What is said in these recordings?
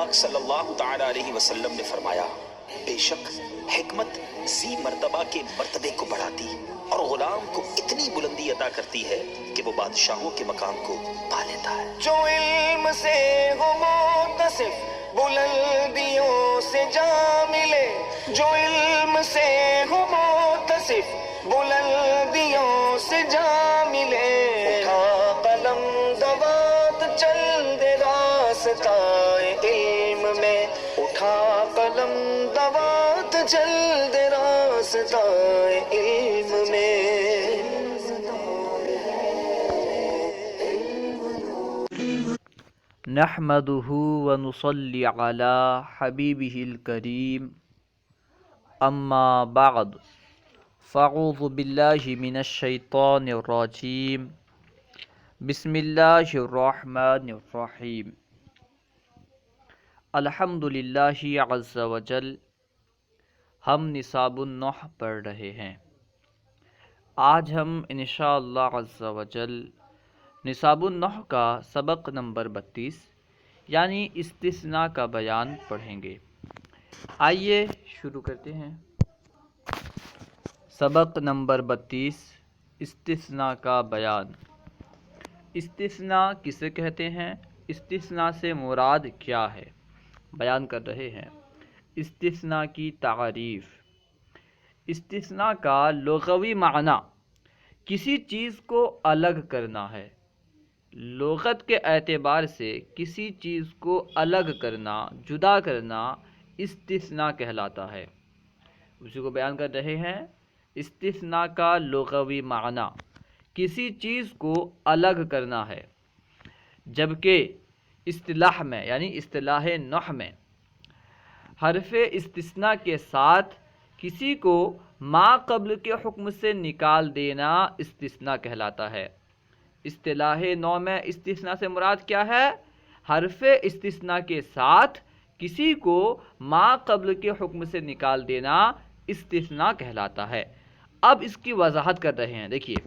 پاک صلی اللہ تعالی علیہ وسلم نے فرمایا بے شک حکمت ذی مرتبہ کے مرتبے کو بڑھاتی اور غلام کو اتنی بلندی عطا کرتی ہے کہ وہ بادشاہوں کے مقام کو پا لیتا ہے۔ جو علم سے ہو متصف بلندیوں سے جا ملے، جو علم سے ہو متصف بلندیوں سے جا ملے، اٹھا قلم دوات چل دے راستائے علم میں، اٹھا قلم دوات چل دے راستائے علم میں۔ نحمده ونصلي على حبيبه الكريم اما بعد فاعوذ بالله من الشيطان الرجيم بسم الله الرحمن الرحيم الحمد للہ عز وجل۔ ہم نصاب النحو پڑھ رہے ہیں۔ آج ہم انشاءاللہ عز وجل نصاب النحو کا سبق نمبر 32 یعنی استثناء کا بیان پڑھیں گے۔ آئیے شروع کرتے ہیں۔ سبق نمبر 32 استثناء کا بیان۔ استثناء کسے کہتے ہیں؟ استثناء سے مراد کیا ہے؟ بیان کر رہے ہیں۔ استثناء کی تعریف۔ استثناء کا لغوی معنی کسی چیز کو الگ کرنا ہے۔ لغت کے اعتبار سے کسی چیز کو الگ کرنا، جدا کرنا استثناء کہلاتا ہے۔ اسی کو بیان کر رہے ہیں۔ استثناء کا لغوی معنی کسی چیز کو الگ کرنا ہے، جبکہ اصطلاح میں یعنی اصطلاح نحو میں حرف استثناء کے ساتھ کسی کو ما قبل کے حکم سے نکال دینا استثناء کہلاتا ہے۔ اصطلاح نحو میں استثناء سے مراد کیا ہے؟ حرف استثناء کے ساتھ کسی کو ما قبل کے حکم سے نکال دینا استثناء کہلاتا ہے۔ اب اس کی وضاحت کر رہے ہیں۔ دیکھیے،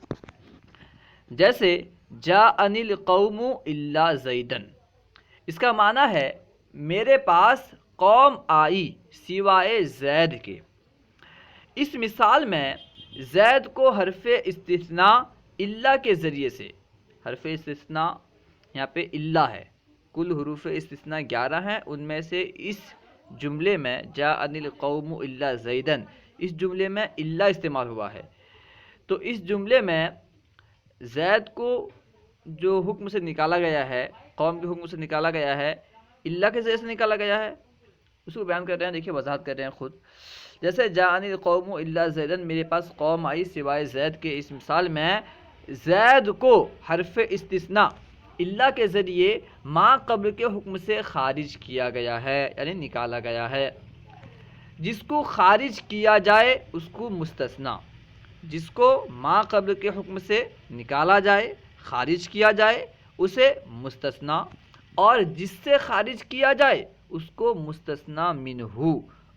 جیسے جاءنی القوم الا زیدن، اس کا معنی ہے میرے پاس قوم آئی سوائے زید کے۔ اس مثال میں زید کو حرف استثناء الا کے ذریعے سے، حرف استثناء یہاں پہ الا ہے، کل حروف استثناء 11 ہیں، ان میں سے اس جملے میں جاءنی القوم الا زیدن، اس جملے میں الا استعمال ہوا ہے۔ تو اس جملے میں زید کو جو حکم سے نکالا گیا ہے، قوم کے حکم سے نکالا گیا ہے، الا کے ذریعے سے نکالا گیا ہے، اس کو بیان کر رہے ہیں۔ دیکھیے وضاحت کر رہے ہیں خود۔ جیسے جاءنی القوم الا زیدن، میرے پاس قوم آئی سوائے زید کے، اس مثال میں زید کو حرف استثناء الا کے ذریعے ما قبل کے حکم سے خارج کیا گیا ہے یعنی نکالا گیا ہے۔ جس کو خارج کیا جائے اس کو مستثنیٰ، جس کو ما قبل کے حکم سے نکالا جائے، خارج کیا جائے اسے مستثنیٰ، اور جس سے خارج کیا جائے اس کو مستثنیٰ منہ،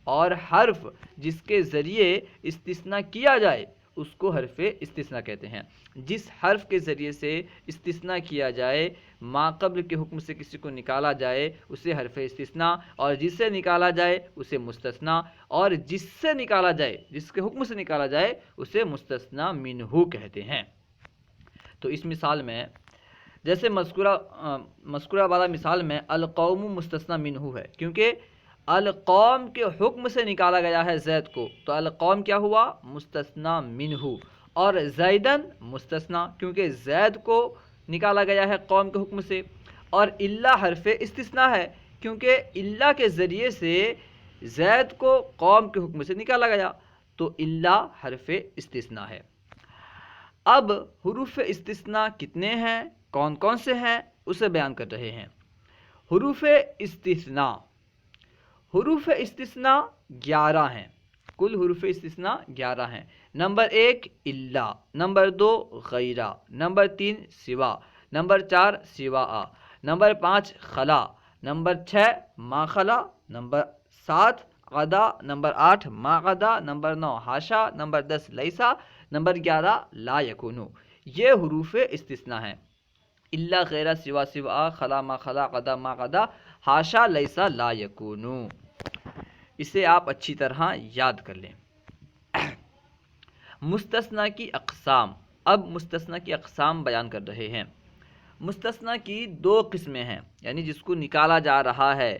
اور حرف جس کے ذریعے استثناء کیا جائے اس کو حرف استثناء کہتے ہیں۔ جس حرف کے ذریعے سے استثناء کیا جائے، ما قبل کے حکم سے کسی کو نکالا جائے اسے حرف استثناء، اور جس سے نکالا جائے اسے مستثنیٰ، اور جس سے نکالا جائے، جس کے حکم سے نکالا جائے اسے مستثنیٰ منہ کہتے ہیں۔ تو اس مثال میں جیسے مذکورہ والا مثال میں القوم مستثنیٰ منہ ہے، کیونکہ القوم کے حکم سے نکالا گیا ہے زید کو، تو القوم کیا ہوا؟ مستثنیٰ منہ، اور زیدن مستثنیٰ کیونکہ زید کو نکالا گیا ہے قوم کے حکم سے، اور الا حرف استثناء ہے کیونکہ الا کے ذریعے سے زید کو قوم کے حکم سے نکالا گیا، تو الا حرف استثناء ہے۔ اب حروف استثناء کتنے ہیں، کون کون سے ہیں، اسے بیان کر رہے ہیں۔ حروف استثناء، حروف استثناء 11 ہیں، کل حروف استثناء 11 ہیں۔ نمبر 1 الا، نمبر 2 غیرہ، نمبر 3 سوا، نمبر 4 سوا، نمبر 5 خلا، نمبر 6 ما خلا، نمبر 7 غدا، نمبر 8 ما غدا، نمبر 9 حاشا، نمبر 10 لیسا، نمبر 11 لا یکونو۔ یہ حروف استثناء ہیں۔ الا، غیرہ، سوا، سوا، خلا، ما خلا، غدا، ما غدا، حاشا لیسا لا یکونو، اسے آپ اچھی طرح یاد کر لیں۔ مستثنی کی اقسام، اب مستثنی کی اقسام بیان کر رہے ہیں۔ مستثنی کی دو قسمیں ہیں، یعنی جس کو نکالا جا رہا ہے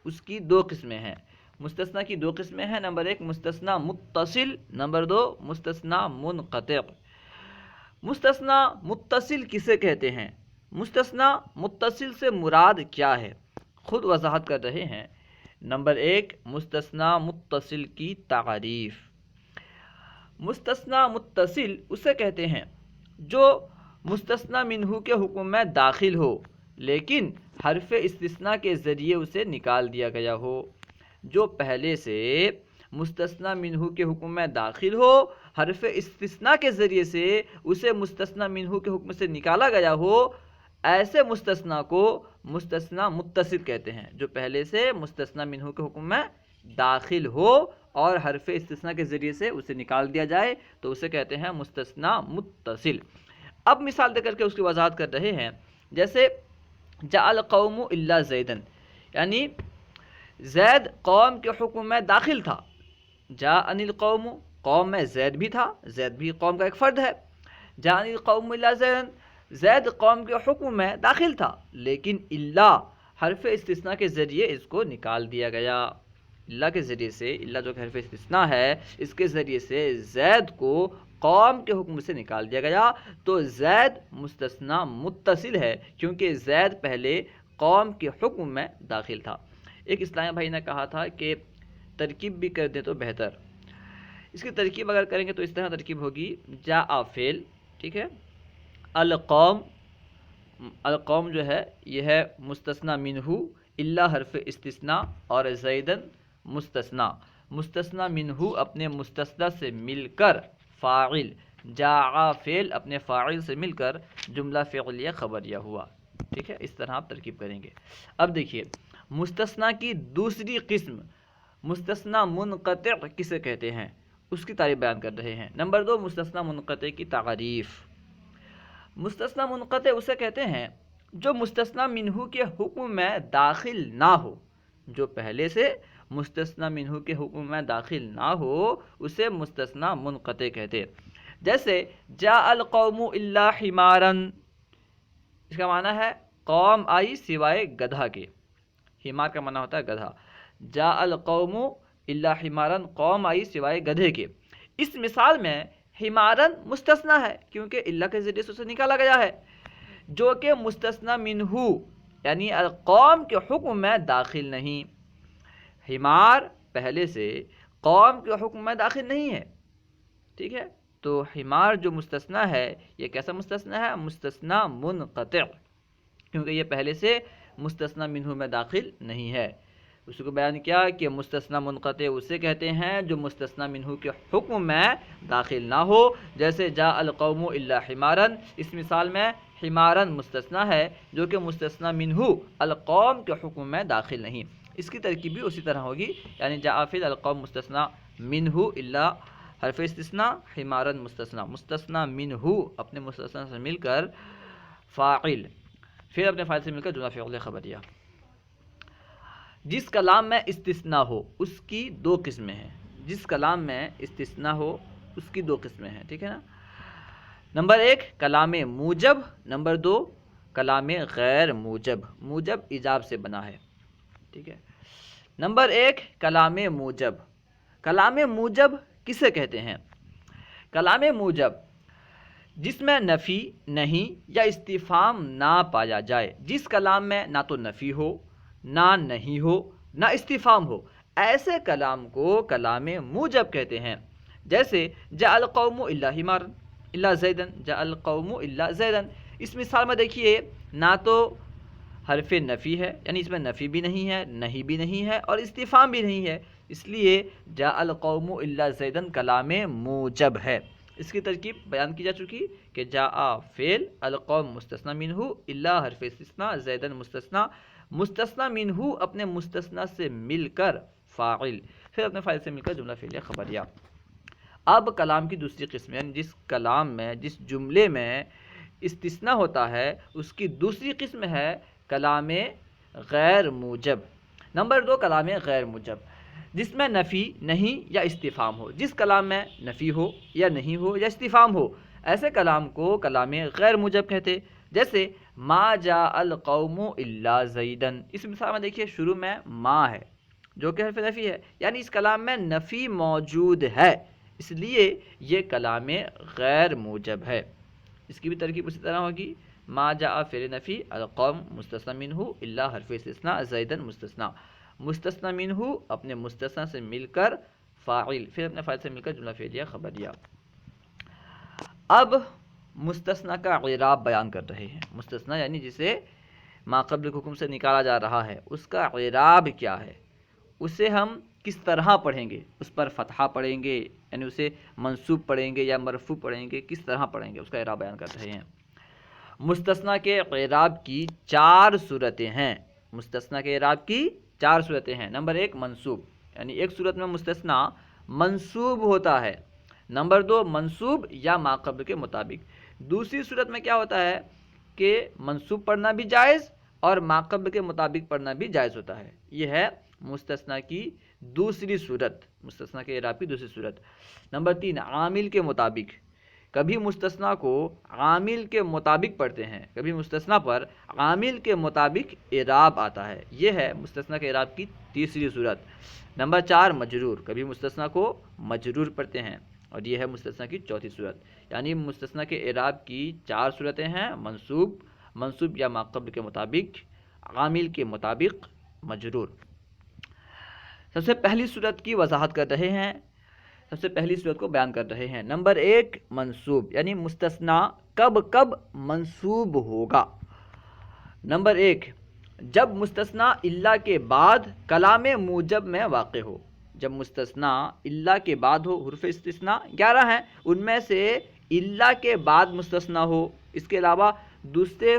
اس کی دو قسمیں ہیں۔ مستثنی کی دو قسمیں ہیں، نمبر ایک مستثنی متصل، نمبر دو مستثنی منقطع۔ مستثنی متصل کسے کہتے ہیں؟ مستثنی متصل سے مراد کیا ہے؟ خود وضاحت کر رہے ہیں۔ نمبر ایک مستثنی متصل کی تعریف۔ مستثنی متصل اسے کہتے ہیں جو مستثنی منہ کے حکم میں داخل ہو لیکن حرف استثناء کے ذریعے اسے نکال دیا گیا ہو۔ جو پہلے سے مستثنی منہ کے حکم میں داخل ہو، حرف استثناء کے ذریعے سے اسے مستثنی منہ کے حکم سے نکالا گیا ہو، ایسے مستثنی کو مستثنی متصل کہتے ہیں۔ جو پہلے سے مستثنی منہ کے حکم میں داخل ہو اور حرف استثناء کے ذریعے سے اسے نکال دیا جائے تو اسے کہتے ہیں مستثنی متصل۔ اب مثال دے کر کے اس کی وضاحت کر رہے ہیں، جیسے جاء القوم الا زیدن، یعنی زید قوم کے حکم میں داخل تھا۔ جاءنی القوم، قوم میں زید بھی تھا، زید بھی قوم کا ایک فرد ہے۔ جاءنی القوم الا زیدن، زید قوم کے حکم میں داخل تھا لیکن الا حرف استثناء کے ذریعے اس کو نکال دیا گیا۔ اللہ کے ذریعے سے، اللہ جو کہ حرف استثناء ہے، اس کے ذریعے سے زید کو قوم کے حکم سے نکال دیا گیا تو زید مستثنی متصل ہے، کیونکہ زید پہلے قوم کے حکم میں داخل تھا۔ ایک اسلامی بھائی نے کہا تھا کہ ترکیب بھی کر دیں تو بہتر۔ اس کی ترکیب اگر کریں گے تو اس طرح ترکیب ہوگی، جاء فعل، ٹھیک ہے، القوم، القوم جو ہے یہ ہے مستثنی منہ الا حرف استثناء، اور زیدن مستثنی، مستثنی منہ اپنے مستثنی سے مل کر فاعل، جاء فعل اپنے فاعل سے مل کر جملہ فعلیہ خبریہ ہوا، ٹھیک ہے۔ اس طرح آپ ترکیب کریں گے۔ اب دیکھیے مستثنی کی دوسری قسم مستثنی منقطع کسے کہتے ہیں، اس کی تعریف بیان کر رہے ہیں۔ نمبر دو مستثنی منقطع کی تعریف۔ مستثنی منقطع اسے کہتے ہیں جو مستثنی منہ کے حکم میں داخل نہ ہو، جو پہلے سے مستثنی منہ کے حکم میں داخل نہ ہو اسے مستثنی منقطع کہتے۔ جیسے جاء القوم الا حمارا، اس کا معنی ہے قوم آئی سوائے گدھا کے، حمار کا معنی ہوتا ہے گدھا۔ جاء القوم الا حمارا، قوم آئی سوائے گدھے کے۔ اس مثال میں حمارا مستثنی ہے کیونکہ اللہ کے ذریعے سے اسے نکالا گیا ہے، جو کہ مستثنی منہ یعنی قوم کے حکم میں داخل نہیں۔ حمار پہلے سے قوم کے حکم میں داخل نہیں ہے، ٹھیک ہے۔ تو حمار جو مستثنی ہے یہ کیسا مستثنی ہے؟ مستثنی منقطع، کیونکہ یہ پہلے سے مستثنی منہ میں داخل نہیں ہے۔ اس کو بیان کیا کہ مستثنی منقطع اسے کہتے ہیں جو مستثنی منہ کے حکم میں داخل نہ ہو، جیسے جاء القوم الا حمارا، اس مثال میں حمارا مستثنی ہے جو کہ مستثنی منہ القوم کے حکم میں داخل نہیں۔ اس کی ترکیب بھی اسی طرح ہوگی، یعنی جاء فعل القوم مستثنی منہ الا حرف استثناء حمارا مستثنی، مستثنی منہ اپنے مستثنی سے مل کر فاعل، پھر اپنے فاعل سے مل کر جملہ فعلیہ خبریہ۔ جس کلام میں استثناء ہو اس کی دو قسمیں ہیں، جس کلام میں استثناء ہو اس کی دو قسمیں ہیں، ٹھیک ہے نا۔ نمبر ایک کلام موجب، نمبر دو کلام غیر موجب، موجب ایجاب سے بنا ہے، ٹھیک ہے۔ نمبر ایک کلام موجب۔ کلام موجب کسے کہتے ہیں؟ کلام موجب جس میں نفی نہیں یا استفہام نہ پایا جائے، جس کلام میں نہ تو نفی ہو، نہ نہیں ہو، نہ استفہام ہو، ایسے کلام کو کلام موجب کہتے ہیں۔ جیسے جاء القوم الا حمارا الا زیدن، جاء القوم الا زیدن، اس مثال میں دیکھیے نہ تو حرف نفی ہے، یعنی اس میں نفی بھی نہیں ہے، نہیں بھی نہیں ہے اور استفہام بھی نہیں ہے، اس لیے جاء القوم الا زیدن کلام موجب ہے۔ اس کی ترکیب بیان کی جا چکی کہ جاء فعل القوم مستثنی منہ الا حرف استثناء زیدن مستثنی، مستثنی منہ اپنے مستثنی سے مل کر فاعل، پھر اپنے فاعل سے مل کر جملہ فعلیہ خبریہ۔ اب کلام کی دوسری قسم، یعنی جس کلام میں جس جملے میں استثناء ہوتا ہے اس کی دوسری قسم ہے کلام غیر موجب۔ نمبر 2 کلام غیر موجب، جس میں نفی نہیں یا استفہام ہو۔ جس کلام میں نفی ہو یا نہیں ہو یا استفہام ہو، ایسے کلام کو کلام غیر موجب کہتے۔ جیسے ما جاء القوم الا زیدا، اس مثال میں دیکھیے شروع میں ما ہے جو کہ حرف نفی ہے، یعنی اس کلام میں نفی موجود ہے، اس لیے یہ کلام غیر موجب ہے۔ اس کی بھی ترکیب اسی طرح ہوگی، ما جاء فعل نفی، القوم مستثنی منہ، الا حرف استثناء، زیدا مستثنی۔ مستثنی منہ اپنے مستثنی سے مل کر فاعل، پھر اپنے فاعل سے مل کر جملہ فعلیہ خبریہ۔ اب مستثنی کا اعراب بیان کر رہے ہیں۔ مستثنی یعنی جسے ما قبل کے حکم سے نکالا جا رہا ہے، اس کا اعراب کیا ہے، اسے ہم کس طرح پڑھیں گے، اس پر فتحہ پڑھیں گے یعنی اسے منصوب پڑھیں گے یا مرفوع پڑھیں گے، کس طرح پڑھیں گے، اس کا اعراب بیان کر رہے ہیں۔ مستثنی کے اعراب کی 4 صورتیں ہیں۔ مستثنی کے اعراب کی 4 صورتیں ہیں۔ نمبر 1 منصوب، یعنی ایک صورت میں مستثنی منصوب ہوتا ہے۔ نمبر 2 منصوب یا ما قبل کے مطابق۔ دوسری صورت میں کیا ہوتا ہے کہ منصوب پڑھنا بھی جائز اور ما قبل کے مطابق پڑھنا بھی جائز ہوتا ہے۔ یہ ہے مستثنی کی دوسری صورت، مستثنی کے اعراب کی دوسری صورت۔ نمبر 3 عامل کے مطابق، کبھی مستثنی کو عامل کے مطابق پڑھتے ہیں، کبھی مستثنی پر عامل کے مطابق اعراب آتا ہے، یہ ہے مستثنی کے اعراب کی تیسری صورت۔ نمبر 4 مجرور، کبھی مستثنی کو مجرور پڑھتے ہیں، اور یہ ہے مستثنی کی چوتھی صورت۔ یعنی مستثنی کے اعراب کی 4 صورتیں ہیں، منصوب یا ما قبل کے مطابق، عامل کے مطابق، مجرور۔ سب سے پہلی صورت کی وضاحت کر رہے ہیں، سب سے پہلی صورت کو بیان کر رہے ہیں۔ نمبر 1 منصوب، یعنی مستثنی کب منصوب ہوگا۔ نمبر 1 جب مستثنی الا کے بعد کلام موجب میں واقع ہو۔ جب مستثنی الا کے بعد ہو، حروف استثناء 11 ہیں، ان میں سے الا کے بعد مستثنی ہو، اس کے علاوہ دوسرے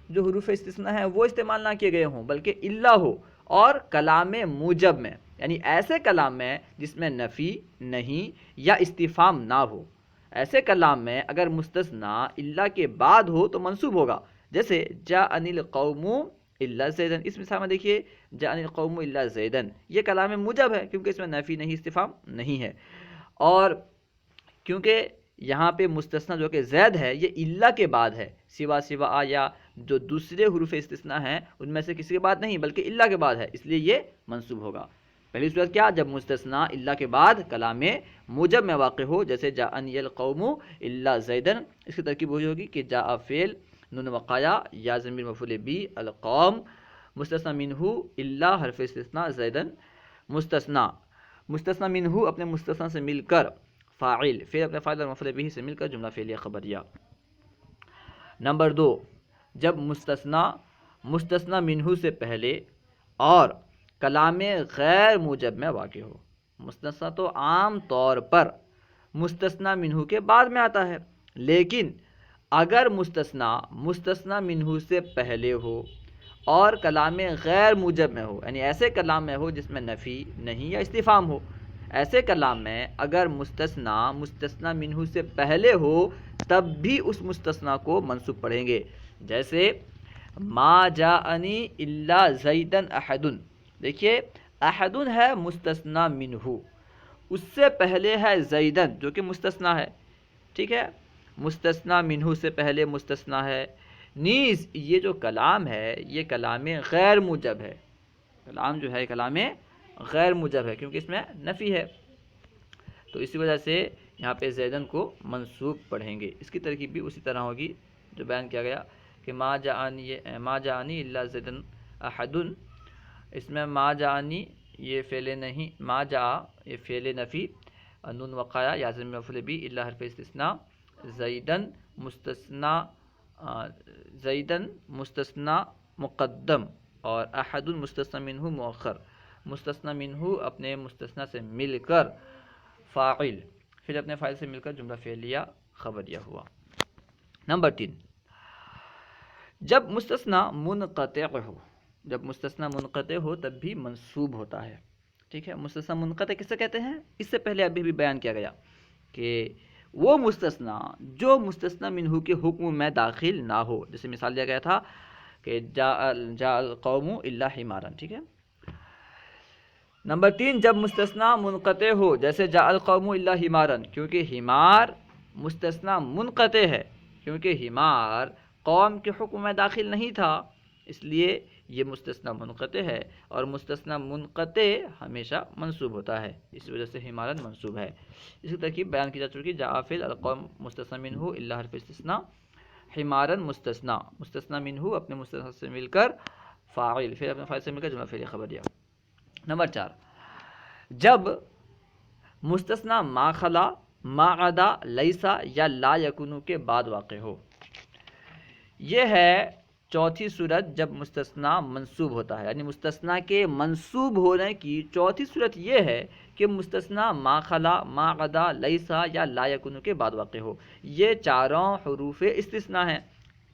جو حروف استثناء ہیں وہ استعمال نہ کیے گئے ہوں بلکہ الا ہو، اور کلام موجب میں یعنی ایسے کلام میں جس میں نفی نہیں یا استفہام نہ ہو، ایسے کلام میں اگر مستثنی الا کے بعد ہو تو منصوب ہوگا۔ جیسے جاءنی القوم الا زیدن، اس مثال میں دیکھیے جاءنی القوم الا زیدن، یہ کلام موجب ہے کیونکہ اس میں نفی نہیں استفہام نہیں ہے، اور کیونکہ یہاں پہ مستثنی جو کہ زید ہے یہ الا کے بعد ہے، سوا یا جو دوسرے حروف استثناء ہیں ان میں سے کسی کے بعد نہیں بلکہ الا کے بعد ہے، اس لیے یہ منصوب ہوگا۔ پہلی صورت کیا؟ جب مستثنی الا کے بعد کلام موجب میں واقع ہو، جیسے جاءنی القوم الا زیدن، اس کی ترکیب وہی ہوگی کہ جاء فعل نون وقایا یا ضمیر مفعول بی، القوم مستثنی منہ الا حرف استثناء زیدن مستثنی منہ اپنے مستثنی سے مل کر فاعل، پھر اپنے فاعل اور مفعول بہ سے مل کر جملہ فعلیہ خبریہ۔ نمبر 2 جب مستثنی منہ سے پہلے اور کلام غیر موجب میں واقع ہو۔ مستثنی تو عام طور پر مستثنی منہ کے بعد میں آتا ہے، لیکن اگر مستثنی منہ سے پہلے ہو اور کلام غیر موجب میں ہو، یعنی ایسے کلام میں ہو جس میں نفی نہیں یا استفہام ہو، ایسے کلام میں اگر مستثنی منہ سے پہلے ہو تب بھی اس مستثنی کو منصوب پڑھیں گے۔ جیسے ما جاءنی الا زیدن احد، دیکھیے احد ہے مستثنی منہ، اس سے پہلے ہے زیدن جو کہ مستثنی ہے، ٹھیک ہے، مستثنی منہ سے پہلے مستثنی ہے، نیز یہ جو کلام ہے یہ کلام غیر موجب ہے، کلام جو ہے کلام غیر موجب ہے کیونکہ اس میں نفی ہے، تو اسی وجہ سے یہاں پہ زیدن کو منصوب پڑھیں گے۔ اس کی ترکیب بھی اسی طرح ہوگی جو بیان کیا گیا کہ ما جاءنی الا زیدن احد، اس میں ما جاءنی یہ فعل نہیں، ما جاء یہ فعل نفی، نون وقایا یا ضمیر مفعول بہ الا حرف استثناء، زیدن مستثنی مقدم اور احد مستثنی منہ مؤخر، مستثنی منہ اپنے مستثنی سے مل کر فاعل، پھر اپنے فاعل سے مل کر جملہ فعلیہ خبریہ ہوا۔ نمبر 3 جب مستثنی منقطع ہو تب بھی منصوب ہوتا ہے، ٹھیک ہے۔ مستثنی منقطع کسے کہتے ہیں؟ اس سے پہلے ابھی بھی بیان کیا گیا کہ وہ مستثنی جو مستثنی منہ کے حکم میں داخل نہ ہو، جیسے مثال دیا گیا تھا کہ جاء القوم الا حمارا، ٹھیک ہے۔ نمبر 3، جب مستثنا منقطع ہو، جیسے جاء القوم الا حمارا، کیونکہ حمار مستثنا منقطع ہے، کیونکہ حمار قوم کے حکم میں داخل نہیں تھا، اس لیے یہ مستثنا منقطع ہے، اور مستثنا منقطع ہمیشہ منصوب ہوتا ہے، اس وجہ سے حمارن منصوب ہے۔ اس کی ترکیب بیان کی جا چکی، جاء فعل القوم مستثنا منہ الا حرف استثناء، حمارن مستثنا منہ اپنے مستثنا سے مل کر فاعل، پھر اپنے فاعل سے مل کر جملہ فعلیہ خبریہ۔ نمبر 4، جب مستثنا ما خلا، ما عدا، لیسا یا لا یکونو کے بعد واقع ہو، یہ ہے چوتھی صورت جب مستثنا منصوب ہوتا ہے، یعنی مستثنا کے منصوب ہونے کی چوتھی صورت یہ ہے کہ مستثنا ما خلا، ما عدا، لیسا یا لا یکونو کے بعد واقع ہو۔ یہ چاروں حروف استثناء ہیں،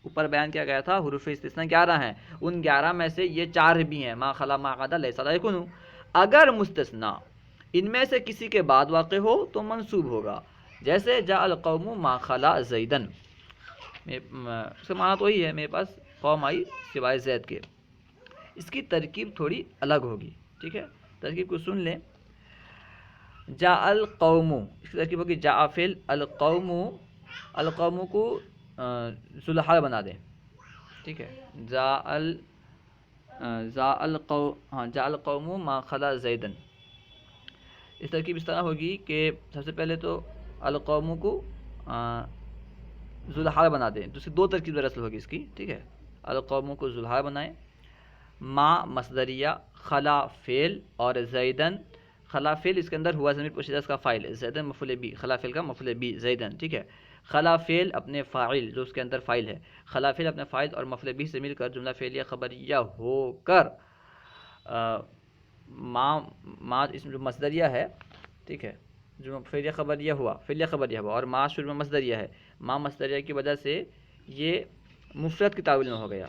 اوپر بیان کیا گیا تھا حروف استثناء 11 ہیں، ان 11 میں سے یہ 4 بھی ہیں، ما خلا، ما عدا، لیسا، لا یکونو۔ اگر مستثنا ان میں سے کسی کے بعد واقع ہو تو منصوب ہوگا، جیسے جاء القوم ما خلا زیدن، اس کا معنی تو وہی ہے، میرے پاس قوم آئی سوائے زید کے۔ اس کی ترکیب تھوڑی الگ ہوگی، ٹھیک ہے، ترکیب کو سن لیں۔ جاء القوم، اس کی ترکیب ہوگی جاء فعل القوم، القوم کو ذوالحال بنا دیں، ٹھیک ہے، جاء القوم ما خلا زیدن۔ اس ترکیب اس طرح ہوگی کہ سب سے پہلے تو القوم کو ذوالحال بنا دیں، دوسری 2 ترکیب دراصل ہوگی اس کی، ٹھیک ہے، القوم کو ذوالحال بنائیں، ما مصدریہ، خلا فعل، اور زیدن، خلا فعل اس کے اندر ہوا ضمیر پوشیدہ اس کا فاعل، زیدن مفعول بی، خلا فعل کا مفعول بی زیدن، ٹھیک ہے، خلا فعل اپنے فاعل جو اس کے اندر فاعل ہے، خلا فعل اپنے فاعل اور مفعول بی سے مل کر جملہ فعلیہ خبریہ ہو کر ما اس میں جو مصدریہ ہے، ٹھیک ہے، جو فعلیہ خبریہ ہوا اور ما شروع میں مصدریہ ہے، ما مصدریہ کی وجہ سے یہ مفرد کی تعویل میں ہو گیا،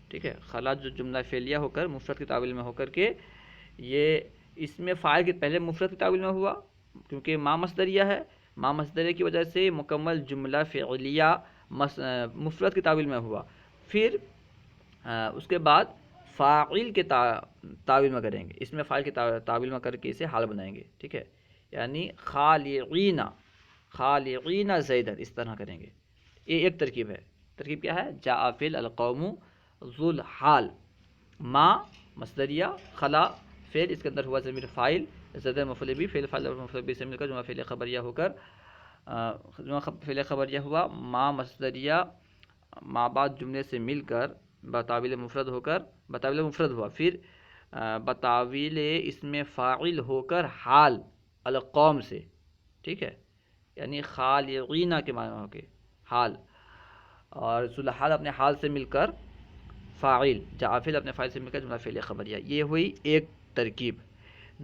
ٹھیک ہے، خلا جو جملہ فعلیہ ہو کر مفرد کی تعویل میں ہو کر کے یہ اس میں فاعل کے پہلے مفرد کی تعویل میں ہوا، کیونکہ ما مصدریہ ہے، ما مصدریہ کی وجہ سے مکمل جملہ فعلیہ مفرد کی تعویل میں ہوا، پھر اس کے بعد فاعل کے تعویل میں کریں گے، اس میں فاعل کی تعویل میں کر کے اسے حال بنائیں گے، ٹھیک ہے، یعنی خالعین زیدن، اس طرح کریں گے۔ یہ ایک ترکیب ہے، ترکیب کیا ہے؟ جاء فعل القوم ذوالحال، ما مصدریہ، خلا فعل اس کے اندر ہوا ضمیر فاعل، زیدن مفعول بی، فعل فاعل اور مفعول بی سے مل کر جملہ فعلیہ خبریہ ہو کر جملہ فعلیہ خبریہ ہوا، ما مصدریہ ما بعد جملے سے مل کر بتاویل مفرد ہوا، پھر بتاویل اسم فاعل ہو کر حال القوم سے، ٹھیک ہے، یعنی خالعین کے معنی ہو کے حال، اور ذوالحال اپنے حال سے مل کر فاعل، جاء فعل اپنے فاعل سے مل کر جملہ فعلیہ خبریہ، یہ ہوئی ایک ترکیب۔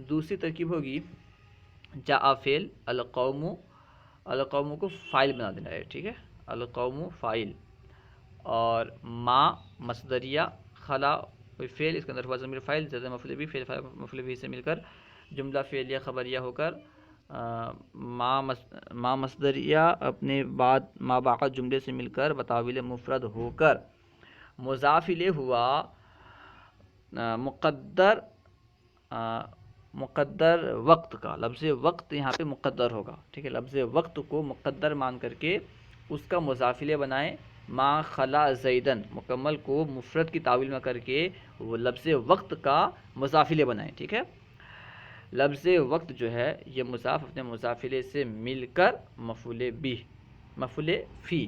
دوسری ترکیب ہوگی جاء فعل القوم کو فاعل بنا دینا ہے، ٹھیک ہے، القوم فاعل، اور ما مصدریہ، خلا کوئی فعل اس کے اندر ہوا ضمیر فاعل، زیادہ مفعول بی، فعل فاعل مفعول بی سے مل کر جملہ فعلیہ خبریہ ہو کر ما مصدریہ اپنے بعد ما بعد جملے سے مل کر بتاویل مفرد ہو کر مضاف الیہ ہوا، مقدر وقت کا، لفظ وقت یہاں پہ مقدر ہوگا، ٹھیک ہے، لفظ وقت کو مقدر مان کر کے اس کا مضاف الیہ بنائیں، ما خلا زیدن مکمل کو مفرد کی تعویل میں کر کے وہ لفظ وقت کا مضاف الیہ بنائیں، ٹھیک ہے، لفظ وقت جو ہے یہ مضاف اپنے مضاف الیہ سے مل کر مفعول فی،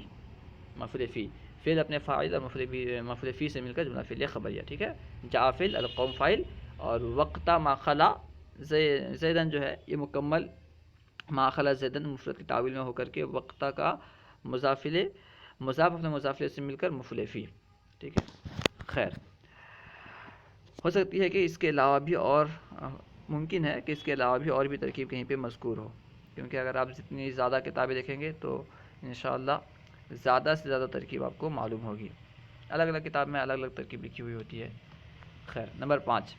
فعل اپنے فاعل اور مفعول فی سے مل کر جملہ فعلیہ خبریہ، ٹھیک ہے، جاء فعل القوم فاعل، اور وقت ما خلا زیدن جو ہے یہ مکمل ما خلا زیدن مفرد کی تعویل میں ہو کر کے وقت کا مضاف اپنے مضاف الیہ سے مل کر مفعول فی، ٹھیک ہے۔ خیر، ہو سکتی ہے کہ اس کے علاوہ بھی اور ممکن ہے کہ اس کے علاوہ بھی اور بھی ترکیب کہیں پہ مذکور ہو، کیونکہ اگر آپ جتنی زیادہ کتابیں دیکھیں گے تو انشاءاللہ زیادہ سے زیادہ ترکیب آپ کو معلوم ہوگی، الگ الگ کتاب میں الگ الگ ترکیب لکھی ہوئی ہوتی ہے۔ خیر، نمبر 5،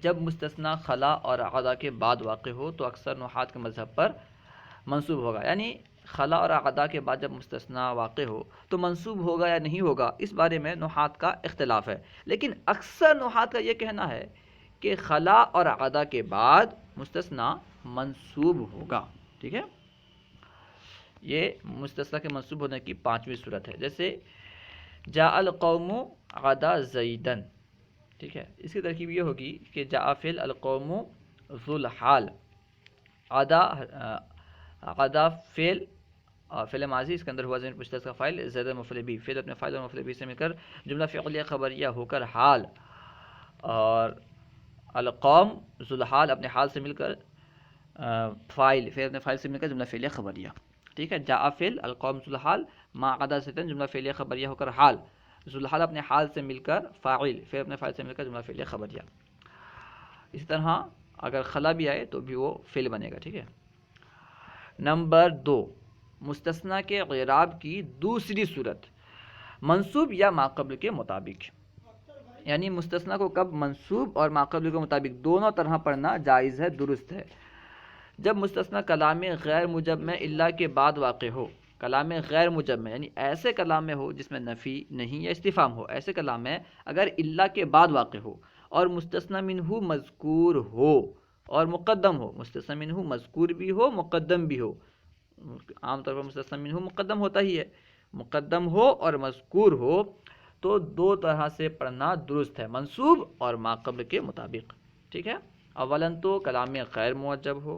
جب مستثنا خلا اور عدا کے بعد واقع ہو تو اکثر نحات کے مذہب پر منصوب ہوگا، یعنی خلا اور عقدہ کے بعد جب مستثنا واقع ہو تو منصوب ہوگا یا نہیں ہوگا، اس بارے میں نحات کا اختلاف ہے، لیکن اکثر نحات کا یہ کہنا ہے کہ خلا اور عقدہ کے بعد مستثنا منصوب ہوگا. ٹھیک ہے، یہ مستثنا کے منصوب ہونے کی 5ویں صورت ہے. جیسے جاء القوم غدا زیدن. ٹھیک ہے، اس کی ترکیب یہ ہوگی کہ جاء فعل القوم ذو الحال، غدا فعل فعل ماضی، اس کے اندر ہوا ضمیر مشترک کا فاعل، زید مفعول بھی، فعل اپنے فاعل اور مفعول بھی سے مل کر جملہ فعلیہ خبریہ ہو کر حال، اور القوم ذو الحال اپنے حال سے مل کر فاعل، فعل اپنے فاعل سے مل کر جملہ فعلیہ خبریہ. ٹھیک ہے، جاء فعل القوم ذو الحال ما غدا زیدن جملہ فعلیہ خبریہ ہو کر حال، ذو الحال اپنے حال سے مل کر فاعل، فعل اپنے فاعل سے مل کر جملہ فعلیہ خبریہ. اسی طرح اگر خلا بھی آئے تو بھی وہ فعل بنے گا. ٹھیک ہے. نمبر 2، مستثنا کے اعراب کی دوسری صورت، منصوب یا ماقبل کے مطابق. یعنی مستثنا کو کب منصوب اور ماقبل کے مطابق دونوں طرح پڑھنا جائز ہے، درست ہے. جب مستثنا کلام غیر مجب میں الا کے بعد واقع ہو، کلام غیر مجب میں یعنی ایسے کلام میں ہو جس میں نفی نہیں یا استفہام ہو، ایسے کلام میں اگر الا کے بعد واقع ہو اور مستثنا منہ مذکور ہو اور مقدم ہو، مستثنا منہ مذکور بھی ہو مقدم بھی ہو، عام طور پر مستثنا منہ مقدم ہوتا ہی ہے، مقدم ہو اور مذکور ہو، تو دو طرح سے پڑھنا درست ہے، منصوب اور ماقبل کے مطابق. ٹھیک ہے، اولاً تو کلام غیر معجب ہو،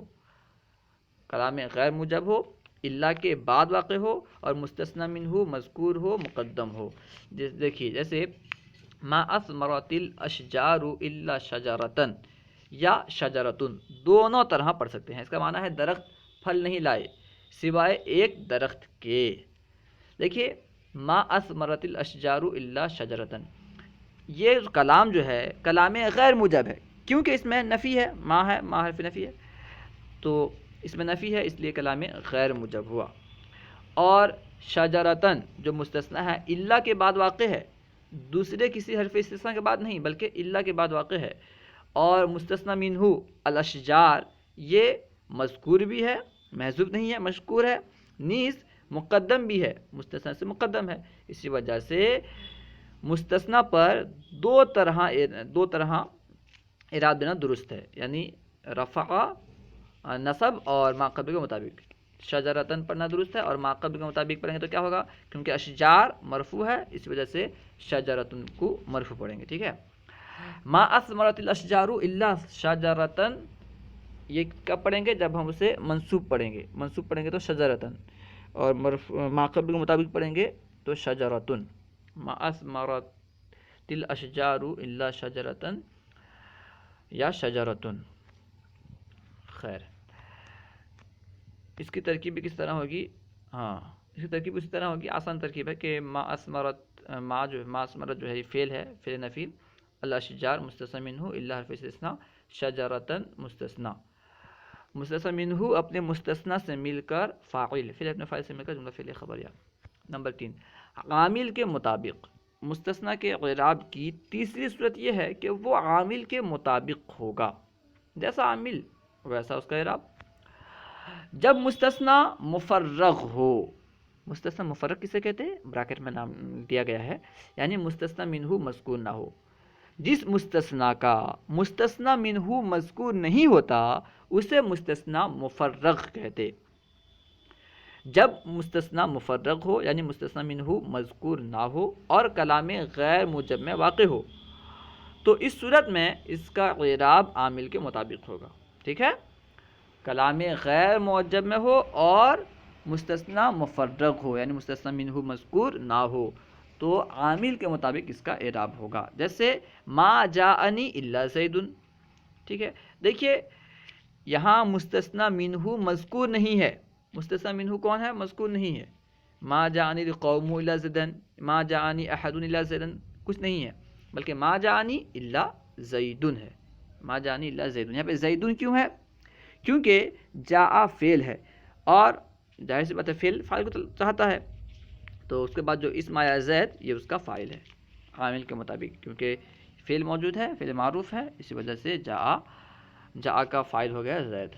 کلام غیر معجب ہو، الا کے بعد واقع ہو اور مستثنا منہ مذکور ہو مقدم ہو. دیکھیے جیسے ما اثمرت الاشجار الا شجرتن یا شجرتن، دونوں طرح پڑھ سکتے ہیں. اس کا معنی ہے درخت پھل نہیں لائے سوائے ایک درخت کے. دیکھیے ما اثمرت الاشجار الا شجرتن، یہ کلام جو ہے کلام غیر موجب ہے، کیونکہ اس میں نفی ہے، ما ہے، ما حرف نفی ہے، تو اس میں نفی ہے، اس لیے کلام غیر موجب ہوا. اور شجرتن جو مستثنا ہے الا کے بعد واقع ہے، دوسرے کسی حرف استثناء کے بعد نہیں بلکہ الا کے بعد واقع ہے، اور مستثنا منہ الاشجار یہ مذکور بھی ہے، محذوف نہیں ہے، مشکور ہے، نیز مقدم بھی ہے، مستثنا سے مقدم ہے. اسی وجہ سے مستثنا پر دو طرح اعراب دینا درست ہے، یعنی رفع نصب اور ماقبل کے مطابق. شجرتن پڑھنا درست ہے، اور ماقبل کے مطابق پڑھیں گے تو کیا ہوگا، کیونکہ اشجار مرفوع ہے اس وجہ سے شجرتن کو مرفوع پڑھیں گے. ٹھیک ہے، ما اثمرت الاشجار الا شجرتن یہ کب پڑھیں گے، جب ہم اسے منصوب پڑھیں گے، منصوب پڑھیں گے تو شجرتن، اور ماقبل کے مطابق پڑھیں گے تو شجرتن. ما اثمرت الاشجار الا شجرتن یا شجرتن. خیر، اس کی ترکیب بھی کس طرح ہوگی، اس کی ترکیب اسی طرح ہوگی، آسان ترکیب ہے کہ ما اثمرت، ما اثمرت جو ہے یہ فعل ہے، فعل نفی، الاشجار مستثنا منہ الا حرف استثناء، شجرتن مستثنا، مستثنا منہ اپنے مستثنا سے مل کر فاعل، فعل اپنے فاعل سے مل کر جملہ فعلیہ خبریہ. نمبر 3، عامل کے مطابق. مستثنا کے اعراب کی تیسری صورت یہ ہے کہ وہ عامل کے مطابق ہوگا، جیسا عامل ویسا اس کا اعراب. جب مستثنا مفرغ ہو، مستثنا مفرغ کسے کہتے ہیں، براکٹ میں نام دیا گیا ہے، یعنی مستثنا منہ مذکور نہ ہو. جس مستثنا کا مستثنا منہ مذکور نہیں ہوتا اسے مستثنا مفرغ کہتے. جب مستثنا مفرغ ہو یعنی مستثنا منہ مذکور نہ ہو اور کلام غیر موجب میں واقع ہو تو اس صورت میں اس کا اعراب عامل کے مطابق ہوگا. ٹھیک ہے، کلام غیر معجب میں ہو اور مستثنا مفرغ ہو یعنی مستثنا منہ مذکور نہ ہو تو عامل کے مطابق اس کا اعراب ہوگا. جیسے ما جاءنی الا زید. ٹھیک ہے، دیکھیے یہاں مستثنا منہ مذکور نہیں ہے، مستثنا منہ کون ہے، مذکور نہیں ہے. ما جاءنی القوم الا زید، ما جاءنی احد الا زید کچھ نہیں ہے، بلکہ ما جاءنی الا زید ہے، ما جاءنی الا زید. یہاں پہ زید کیوں ہے، کیونکہ جاء فعل ہے اور ظاہر سی بات ہے فعل فاعل کو چاہتا ہے، تو اس کے بعد جو اسم آیا زید یہ اس کا فاعل ہے عامل کے مطابق، کیونکہ فعل موجود ہے، فعل معروف ہے، اسی وجہ سے جاء کا فاعل ہو گیا زید.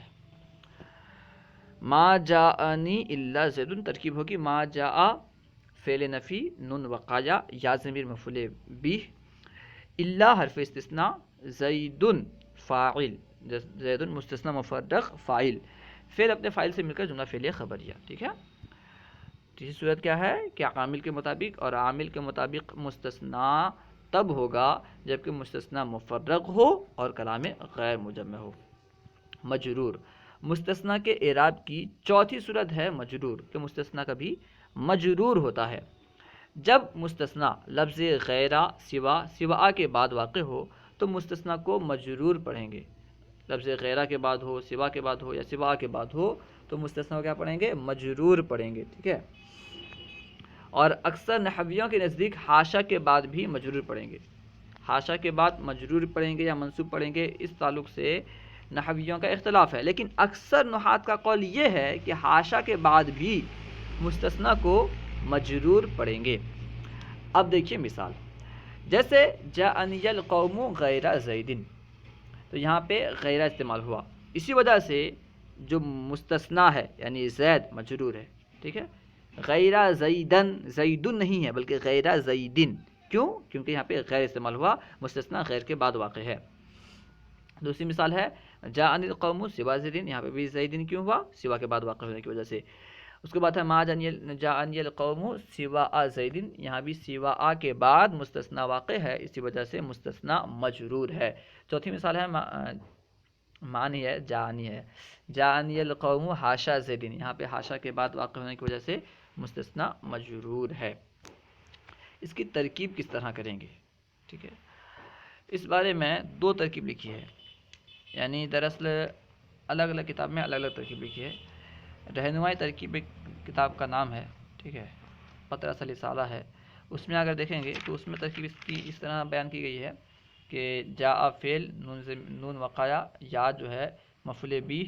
ما جاءنی الا زید ترکیب ہوگی ما جاء فعل نفی نون وقایا یا ضمیر مفعول بھی، الا حرف استثناء، زید فاعل، زید مستثنی مفرغ فاعل، فعل اپنے فاعل سے مل کر جملہ فعلیہ خبریہ. ٹھیک ہے. تیسری صورت کیا ہے کہ عامل کے مطابق، اور عامل کے مطابق مستثنیٰ تب ہوگا جبکہ مستثنیٰ مفرغ ہو اور کلام غیر مجمع ہو. مجرور، مستثنیٰ کے اعراب کی چوتھی صورت ہے مجرور، کہ مستثنیٰ کبھی مجرور ہوتا ہے جب مستثنیٰ لفظ غیرہ سوا کے بعد واقع ہو تو مستثنیٰ کو مجرور پڑھیں گے. لفظ غیرہ کے بعد ہو، سوا کے بعد ہو یا سوا کے بعد ہو تو مستثنیٰ کو کیا پڑھیں گے؟ مجرور پڑھیں گے. ٹھیک ہے. اور اکثر نحویوں کے نزدیک حاشا کے بعد بھی مجرور پڑھیں گے. حاشا کے بعد مجرور پڑھیں گے یا منصوب پڑھیں گے، اس تعلق سے نحویوں کا اختلاف ہے، لیکن اکثر نحات کا قول یہ ہے کہ حاشا کے بعد بھی مستثنیٰ کو مجرور پڑھیں گے. اب دیکھیے مثال، جیسے جاءنی القوم غیر زید، تو یہاں پہ غیرہ استعمال ہوا، اسی وجہ سے جو مستثنیٰ ہے یعنی زید مجرور ہے. ٹھیک ہے. غیرہ زیدن، زیدن نہیں ہے بلکہ غیرہ زیدن. کیوں؟ کیونکہ یہاں پہ غیر استعمال ہوا، مستثنیٰ غیر کے بعد واقع ہے. دوسری مثال ہے جاءنی القوم سوا زیدن، یہاں پہ بھی زیدن کیوں ہوا؟ سوا کے بعد واقع ہونے کی وجہ سے. اس کے بعد ہے ما جاءنی القوم سوا زیدن، یہاں بھی سوا کے بعد مستثنیٰ واقع ہے، اسی وجہ سے مستثنیٰ مجرور ہے. چوتھی مثال ہے معنی ہے جاءنی ہے، جاءنی القوم حاشا زیدن، یہاں پہ حاشا کے بعد واقع ہونے کی وجہ سے مستثنیٰ مجرور ہے. اس کی ترکیب کس طرح کریں گے؟ ٹھیک ہے. اس بارے میں دو ترکیب لکھی ہے، یعنی دراصل الگ الگ کتاب میں الگ الگ ترکیب لکھی ہے. رہنمائی ترکیب کتاب کا نام ہے. ٹھیک ہے. قطرہ رسالہ ہے. اس میں اگر دیکھیں گے تو اس میں ترکیب اس کی اس طرح بیان کی گئی ہے کہ جاء فعل نون وقایا، یا جو ہے مفعول بھی،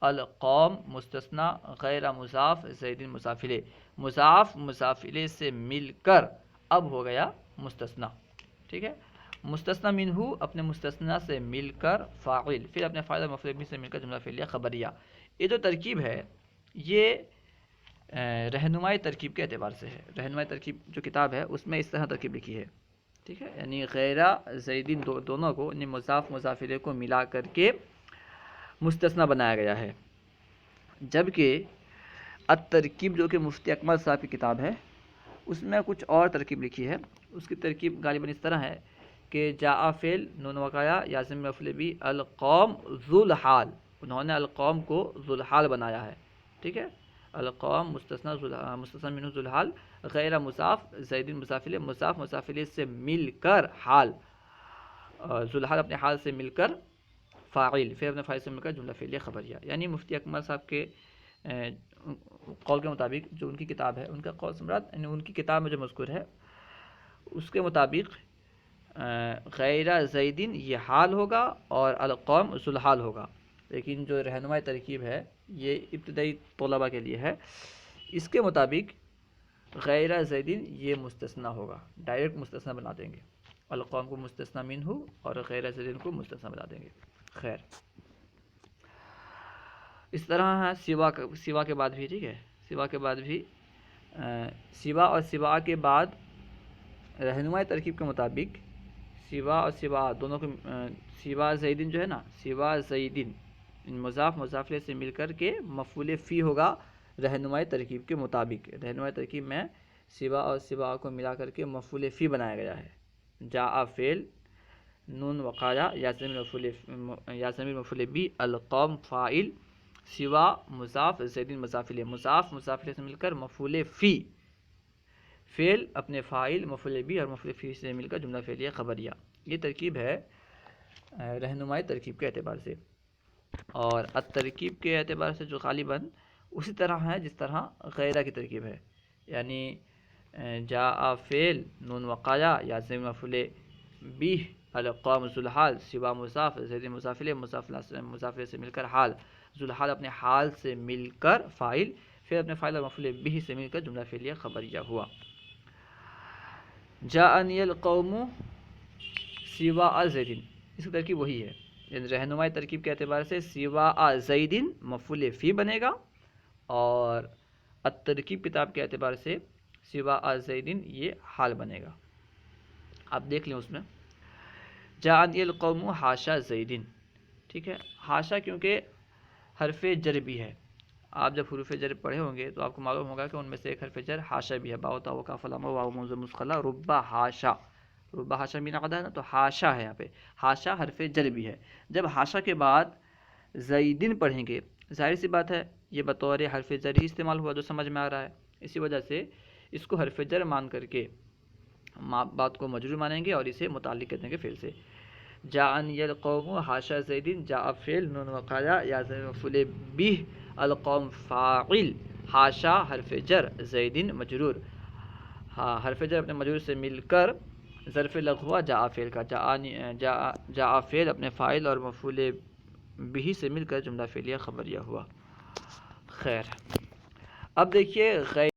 القوم مستثنیٰ غیر مضاف زید مضاف الیہ، مضاف مضاف الیہ سے مل کر اب ہو گیا مستثنیٰ. ٹھیک ہے. مستثنیٰ منہ اپنے مستثنیٰ سے مل کر فاعل، پھر اپنے فاعل اور مفعول بھی سے مل کر جملہ فعلیہ خبریہ. یہ جو ترکیب ہے یہ رہنمائی ترکیب کے اعتبار سے ہے. رہنمائی ترکیب جو کتاب ہے اس میں اس طرح ترکیب لکھی ہے. ٹھیک ہے. یعنی غیرہ زیدین دونوں کو، یعنی مضاف مضاف الیہ کو ملا کر کے مستثنیٰ بنایا گیا ہے. جبکہ الترکیب جو کہ مفتی اکمل صاحب کی کتاب ہے اس میں کچھ اور ترکیب لکھی ہے. اس کی ترکیب غالباً اس طرح ہے کہ جاء فعل نون وقایا یا ضمیر مفعول بھی، القوم ذو الحال، انہوں نے القوم کو ذو الحال بنایا ہے. ٹھیک ہے. القوم مستثنیٰ منہ ذو الحال غیر مضاف زید مضاف الیہ، مضاف مضاف الیہ سے مل کر حال، ذو الحال اپنے حال سے مل کر فاعل، پھر اپنے فاعل سے مل کر جملہ فعلیہ خبریہ. یعنی مفتی اکمل صاحب کے قول کے مطابق جو ان کی کتاب ہے، ان کا قول سمرات، یعنی ان کی کتاب میں جو مذکور ہے اس کے مطابق غیر زیدین یہ حال ہوگا اور القوم ذو الحال ہوگا. لیکن جو رہنمائی ترکیب ہے یہ ابتدائی طلباء کے لیے ہے. اس کے مطابق غیر زیدین یہ مستثنیٰ ہوگا، ڈائریکٹ مستثنیٰ بنا دیں گے. القوم کو مستثنیٰ منہ اور غیر زیدین کو مستثنیٰ بنا دیں گے. خیر، اس طرح ہے سوا کے بعد بھی. ٹھیک ہے. سوا کے بعد بھی، سوا اور سوا کے بعد رہنمائی ترکیب کے مطابق سوا اور سوا دونوں کو، سوا زیدین جو ہے نا، سوا زیدین مضاف مضاف الیہ سے مل کر کے مفعول فی ہوگا رہنمائی ترکیب کے مطابق. رہنمائی ترکیب میں سوا اور سوا کو ملا کر کے مفعول فی بنایا گیا ہے. جاء فعل نون وقایا یا ضمیر مفعول بھی، القوم فاعل، سوا مضاف زیدین مضاف الیہ، مضاف مضاف الیہ سے مل کر مفعول فی، فعل اپنے فاعل مفعول بھی اور مفعول فی سے مل کر جملہ فعلیہ خبریہ. یہ ترکیب ہے رہنمائی ترکیب کے اعتبار سے. اور الترکیب کے اعتبار سے جو غالباً اسی طرح ہے جس طرح غیرہ کی ترکیب ہے. یعنی جاء فعل نون وقایا یا ضمیر مفعول بھی، القوم ذو الحال، سوا مضاف زید مضاف الیہ، مضاف الیہ سے مل کر حال، ذو الحال اپنے حال سے مل کر فاعل، پھر اپنے فاعل اور مفعول بھی سے مل کر جملہ فعلیہ خبریہ ہوا. جاءنی القوم سوا زیدین، اس کی ترکیب وہی ہے. یعنی رہنمائی ترکیب کے اعتبار سے سوا زیدین مفعول فی بنے گا اور الترکیب کتاب کے اعتبار سے سوا زیدن یہ حال بنے گا. آپ دیکھ لیں اس میں جاءنی القوم حاشا زیدن. ٹھیک ہے، حاشا کیونکہ حرف جر بھی ہے. آپ جب حروف جر پڑھے ہوں گے تو آپ کو معلوم ہوگا کہ ان میں سے ایک حرف جر حاشا بھی ہے. باء تا و کاف لام واو موز مسقلہ ربا حاشا. ربا حاشا مینا قدا ہے نا، تو حاشا ہے یہاں پہ. حاشا حرف جر بھی ہے. جب حاشا کے بعد زیدن پڑھیں گے، ظاہر سی بات ہے یہ بطور حرف جر ہی استعمال ہوا جو سمجھ میں آ رہا ہے. اسی وجہ سے اس کو حرف جر مان کر کے بات کو مجرور مانیں گے اور اسے متعلق کہتے ہیں کہ فعل سے. جاءنی القوم حاشا زیدن، جاء فعل نون وقایا یا مفعول به، القوم فاعل، حاشا حرف جر، زیدن مجرور. ہاں، حرف جر اپنے مجرور سے مل کر ظرف لغو ہوا جاء فعل کا. جاء فعل اپنے فاعل اور مفعول به سے مل کر جملہ فعلیہ خبریہ ہوا. خیر، اب دیکھیے غیر